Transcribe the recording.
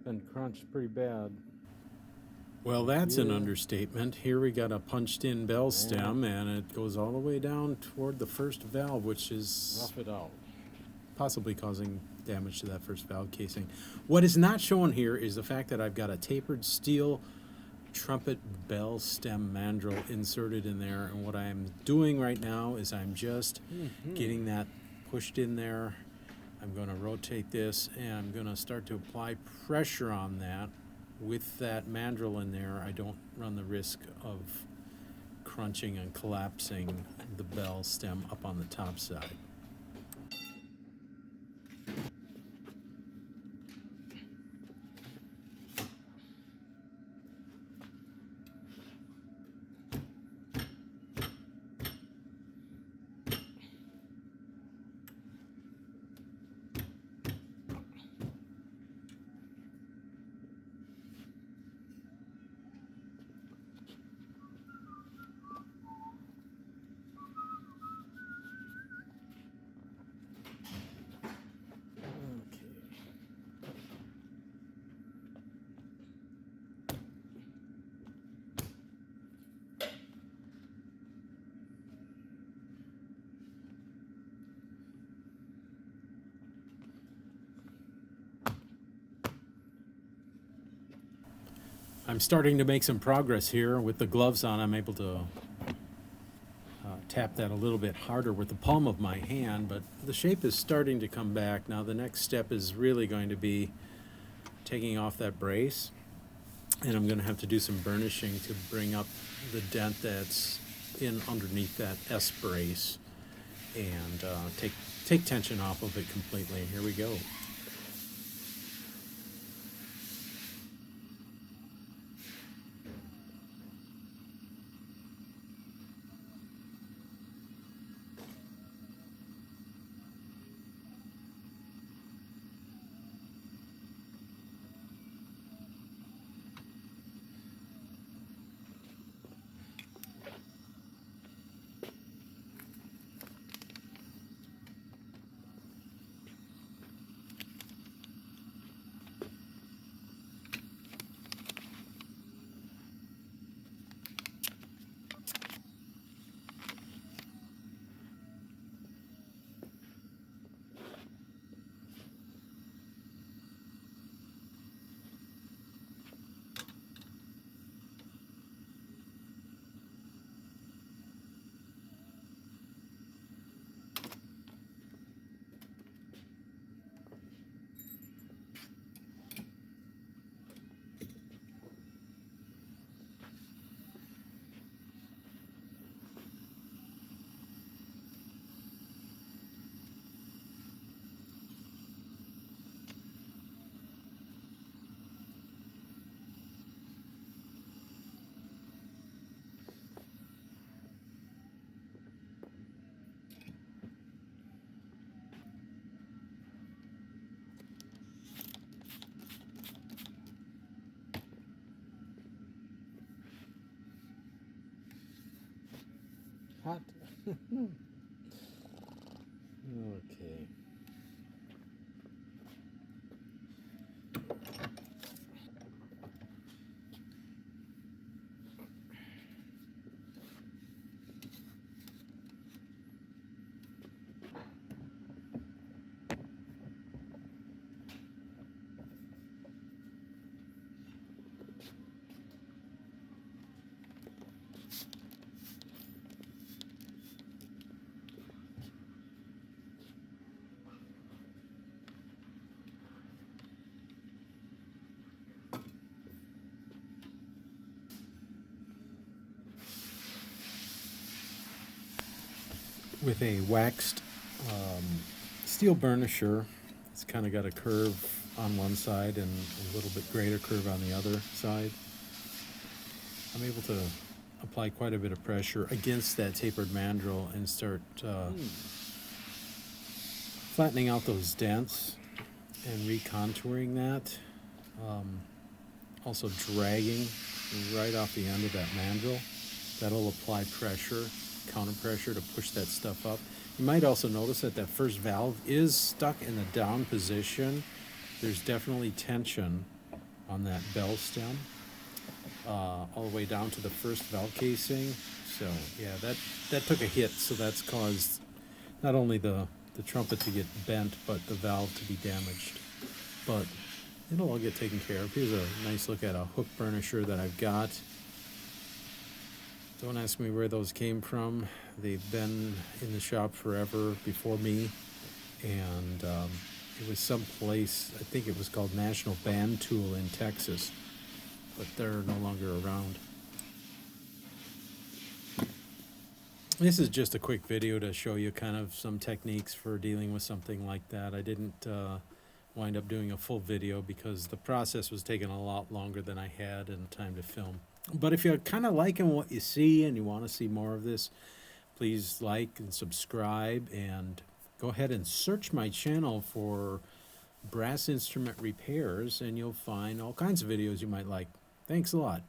been crunched pretty bad. Well, that's an Yeah. understatement. Here we got a punched in bell Yeah. stem, and it goes all the way down toward the first valve, which is Rough it out. possibly causing damage to that first valve casing. What is not shown here is the fact that I've got a tapered steel trumpet bell stem mandrel inserted in there, and what I'm doing right now is I'm just getting that pushed in there. I'm going to rotate this, and I'm going to start to apply pressure on that. With that mandrel in there, I don't run the risk of crunching and collapsing the bell stem up on the top side. Okay. I'm starting to make some progress here. With the gloves on, I'm able to tap that a little bit harder with the palm of my hand, but the shape is starting to come back. Now the next step is really going to be taking off that brace, and I'm going to have to do some burnishing to bring up the dent that's in underneath that S brace and take tension off of it completely. Here we go. Hot. Okay. With a waxed steel burnisher, it's kind of got a curve on one side and a little bit greater curve on the other side. I'm able to apply quite a bit of pressure against that tapered mandrel and start flattening out those dents and recontouring that. Also dragging right off the end of that mandrel. That'll apply pressure, counter pressure to push that stuff up. You might also notice that that first valve is stuck in the down position. There's definitely tension on that bell stem, all the way down to the first valve casing. So yeah, that took a hit, so that's caused not only the trumpet to get bent, but the valve to be damaged. But it'll all get taken care of. Here's a nice look at a hook burnisher that I've got. Don't ask me where those came from. They've been in the shop forever before me, and it was someplace, I think it was called National Band Tool in Texas, but they're no longer around. This is just a quick video to show you kind of some techniques for dealing with something like that. I didn't wind up doing a full video because the process was taking a lot longer than I had and time to film. But if you're kind of liking what you see and you want to see more of this, please like and subscribe, and go ahead and search my channel for brass instrument repairs, and you'll find all kinds of videos you might like. Thanks a lot.